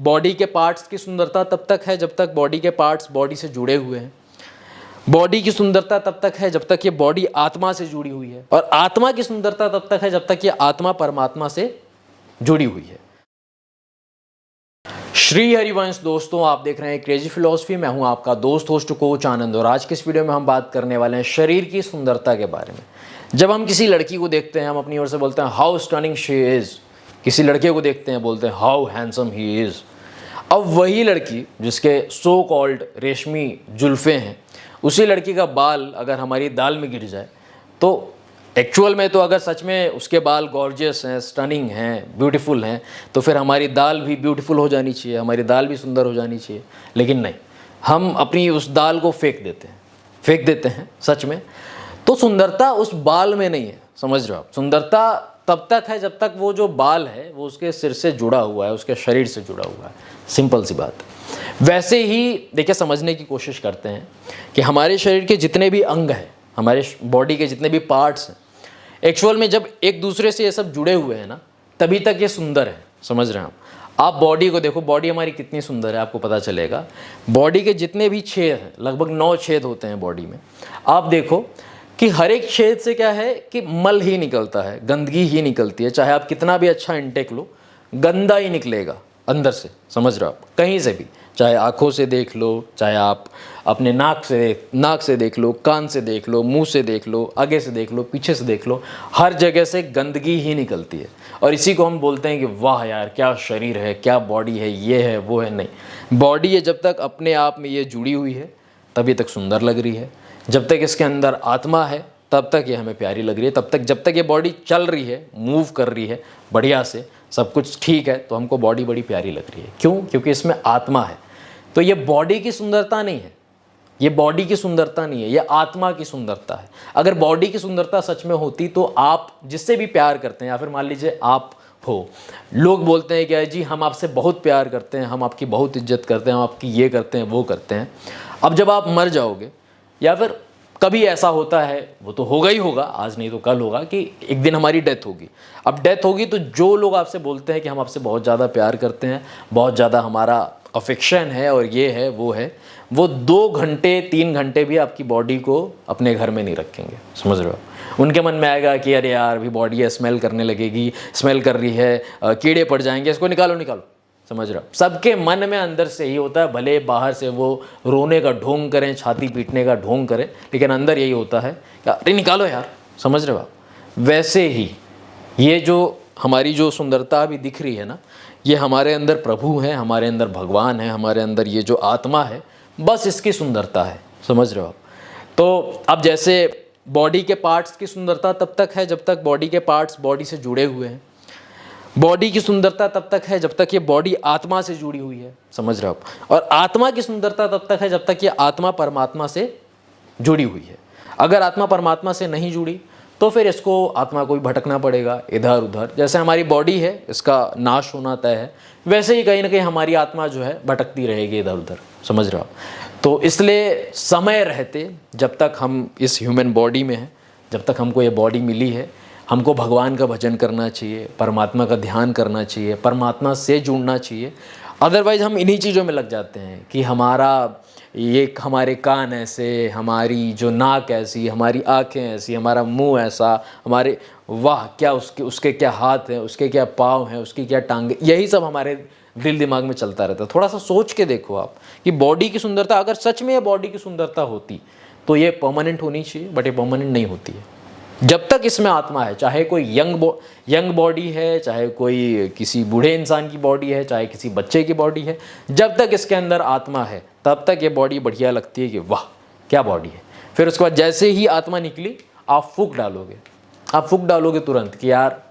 Body के parts की सुंदरता तब तक है जब तक बॉडी के पार्ट्स बॉडी से जुड़े हुए हैं। बॉडी की सुंदरता तब तक है जब तक ये बॉडी आत्मा से जुड़ी हुई है, और आत्मा की सुंदरता तब तक है जब तक ये आत्मा परमात्मा से जुड़ी हुई है। श्री हरिवंश दोस्तों, आप देख रहे हैं क्रेजी फिलॉसफी। मैं हूं आपका दोस्त होस्ट कोच आनंद, और आज के इस वीडियो में हम बात करने वाले हैं शरीर की सुंदरता के बारे में। जब हम किसी लड़की को देखते हैं, हम अपनी ओर से बोलते हैं हाउ स्टनिंग शी इज। किसी लड़के को देखते हैं, बोलते हैं हाउ हैंडसम ही इज। अब वही लड़की जिसके सो कॉल्ड रेशमी जुल्फें हैं, उसी लड़की का बाल अगर हमारी दाल में गिर जाए तो एक्चुअल में तो अगर सच में उसके बाल गॉर्जियस हैं, स्टनिंग हैं, ब्यूटीफुल हैं, तो फिर हमारी दाल भी ब्यूटीफुल हो जानी चाहिए, हमारी दाल भी सुंदर हो जानी चाहिए। लेकिन नहीं, हम अपनी उस दाल को फेंक देते हैं सच में। तो सुंदरता उस बाल में नहीं है, समझ रहे हो आप। सुंदरता तब तक है जब तक वो जो बाल है वो उसके सिर से जुड़ा हुआ है, उसके शरीर से जुड़ा हुआ है। सिंपल सी बात। वैसे ही देखिए, समझने की कोशिश करते हैं कि हमारे शरीर के जितने भी अंग हैं, हमारे बॉडी के जितने भी पार्ट्स हैं, एक्चुअल में जब एक दूसरे से ये सब जुड़े हुए हैं ना, तभी तक ये सुंदर है। समझ रहे हैं आप बॉडी को देखो, बॉडी हमारी कितनी सुंदर है आपको पता चलेगा। बॉडी के जितने भी छेद हैं, लगभग 9 छेद होते हैं बॉडी में। आप देखो कि हर एक छेद से क्या है कि मल ही निकलता है, गंदगी ही निकलती है। चाहे आप कितना भी अच्छा इंटेक लो, गंदा ही निकलेगा अंदर से। समझ रहे हो आप, कहीं से भी, चाहे आँखों से देख लो, चाहे आप अपने नाक से देख लो, कान से देख लो, मुंह से देख लो, आगे से देख लो, पीछे से देख लो, हर जगह से गंदगी ही निकलती है। और इसी को हम बोलते हैं कि वाह यार क्या शरीर है, क्या बॉडी है, ये है वो है। नहीं, बॉडी ये जब तक अपने आप में ये जुड़ी हुई है तभी तक सुंदर लग रही है। जब तक इसके अंदर आत्मा है तब तक ये हमें प्यारी लग रही है। तब तक जब तक ये बॉडी चल रही है, मूव कर रही है बढ़िया से, सब कुछ ठीक है, तो हमको बॉडी बड़ी प्यारी लग रही है। क्यों? क्योंकि इसमें आत्मा है। तो ये बॉडी की सुंदरता नहीं है, ये बॉडी की सुंदरता नहीं है, ये आत्मा की सुंदरता है। अगर बॉडी की सुंदरता सच में होती तो आप जिससे भी प्यार करते हैं, या फिर मान लीजिए आप हो, लोग बोलते हैं कि जी हम आपसे बहुत प्यार करते हैं, हम आपकी बहुत इज्जत करते हैं, हम आपकी ये करते हैं वो करते हैं। अब जब आप मर जाओगे, या फिर कभी ऐसा होता है, वो तो होगा ही होगा, आज नहीं तो कल होगा, कि एक दिन हमारी डेथ होगी। अब डेथ होगी तो जो लोग आपसे बोलते हैं कि हम आपसे बहुत ज़्यादा प्यार करते हैं, बहुत ज़्यादा हमारा अफेक्शन है और ये है वो है, वो 2 घंटे 3 घंटे भी आपकी बॉडी को अपने घर में नहीं रखेंगे। समझ रहे हो? उनके मन में आएगा कि अरे यार अभी बॉडी है, स्मेल करने लगेगी, स्मेल कर रही है, कीड़े पड़ जाएंगे, इसको निकालो। समझ रहे हो? सबके मन में अंदर से यही होता है, भले बाहर से वो रोने का ढोंग करें, छाती पीटने का ढोंग करें, लेकिन अंदर यही होता है कि अरे निकालो यार। समझ रहे हो आप? वैसे ही ये जो हमारी जो सुंदरता अभी दिख रही है ना, ये हमारे अंदर प्रभु हैं, हमारे अंदर भगवान है, हमारे अंदर ये जो आत्मा है, बस इसकी सुंदरता है। समझ रहे हो आप? तो अब जैसे बॉडी के पार्ट्स की सुंदरता तब तक है जब तक बॉडी के पार्ट्स बॉडी से जुड़े हुए हैं। बॉडी की सुंदरता तब तक है जब तक ये बॉडी आत्मा से जुड़ी हुई है। समझ रहे हो आप? और आत्मा की सुंदरता तब तक है जब तक ये आत्मा परमात्मा से जुड़ी हुई है। अगर आत्मा परमात्मा से नहीं जुड़ी तो फिर इसको, आत्मा को भी भटकना पड़ेगा इधर उधर। जैसे हमारी बॉडी है, इसका नाश होना तय है, वैसे ही कहीं ना कहीं हमारी आत्मा जो है भटकती रहेगी इधर उधर। समझ रहे हो आप? तो इसलिए समय रहते, जब तक हम इस ह्यूमन बॉडी में हैं, जब तक हमको ये बॉडी मिली है, हमको भगवान का भजन करना चाहिए, परमात्मा का ध्यान करना चाहिए, परमात्मा से जुड़ना चाहिए। अदरवाइज़ हम इन्हीं चीज़ों में लग जाते हैं कि हमारे कान ऐसे, हमारी जो नाक ऐसी, हमारी आँखें ऐसी, हमारा मुंह ऐसा, हमारे वाह क्या उसके क्या हाथ हैं, उसके क्या पाँव हैं, उसकी क्या टांगे, यही सब हमारे दिल दिमाग में चलता रहता है। थोड़ा सा सोच के देखो आप कि बॉडी की सुंदरता, अगर सच में ये बॉडी की सुंदरता होती तो ये परमानेंट होनी चाहिए, बट ये परमानेंट नहीं होती है। जब तक इसमें आत्मा है, चाहे कोई यंग बॉडी है, चाहे कोई किसी बूढ़े इंसान की बॉडी है, चाहे किसी बच्चे की बॉडी है, जब तक इसके अंदर आत्मा है तब तक ये बॉडी बढ़िया लगती है कि वाह क्या बॉडी है। फिर उसके बाद जैसे ही आत्मा निकली, आप फूंक डालोगे तुरंत कि यार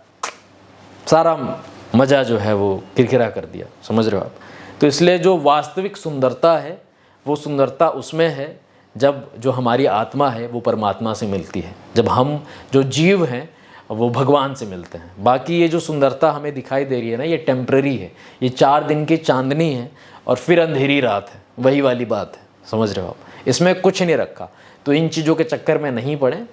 सारा मज़ा जो है वो किरकिरा कर दिया। समझ रहे हो आप? तो इसलिए जो वास्तविक सुंदरता है, वो सुंदरता उसमें है जब जो हमारी आत्मा है वो परमात्मा से मिलती है, जब हम जो जीव हैं वो भगवान से मिलते हैं। बाकी ये जो सुंदरता हमें दिखाई दे रही है ना, ये टेम्पररी है, ये 4 दिन की चांदनी है और फिर अंधेरी रात है, वही वाली बात है। समझ रहे हो आप? इसमें कुछ नहीं रखा। तो इन चीज़ों के चक्कर में नहीं पड़े।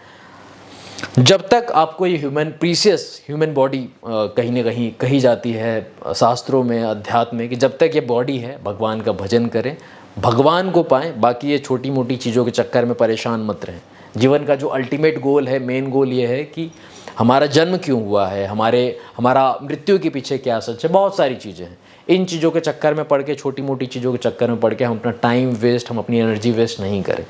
जब तक आपको ये ह्यूमन बॉडी कहीं ना कहीं कही जाती है शास्त्रों में, अध्यात्म में, कि जब तक ये बॉडी है भगवान का भजन करें, भगवान को पाएं, बाकी ये छोटी मोटी चीज़ों के चक्कर में परेशान मत रहें। जीवन का जो अल्टीमेट गोल है, मेन गोल ये है कि हमारा जन्म क्यों हुआ है, हमारा मृत्यु के पीछे क्या सच है, बहुत सारी चीज़ें हैं। इन चीज़ों के चक्कर में पड़ के, छोटी मोटी चीज़ों के चक्कर में पड़ के हम अपना टाइम वेस्ट, हम अपनी एनर्जी वेस्ट नहीं करें।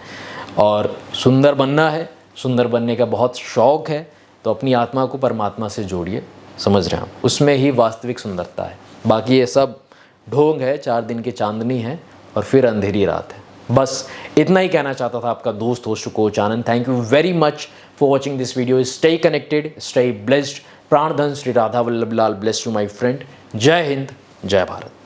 और सुंदर बनना है, सुंदर बनने का बहुत शौक़ है, तो अपनी आत्मा को परमात्मा से जोड़िए, समझ रहे हैं हम, उसमें ही वास्तविक सुंदरता है। बाकी ये सब ढोंग है, 4 दिन की चांदनी है और फिर अंधेरी रात है। बस इतना ही कहना चाहता था आपका दोस्त host coach Anand. Thank you very much for watching this video. Stay connected, stay blessed. प्राणधन Shri Radha Vallabh Lal bless you my friend. जय हिंद, जय भारत।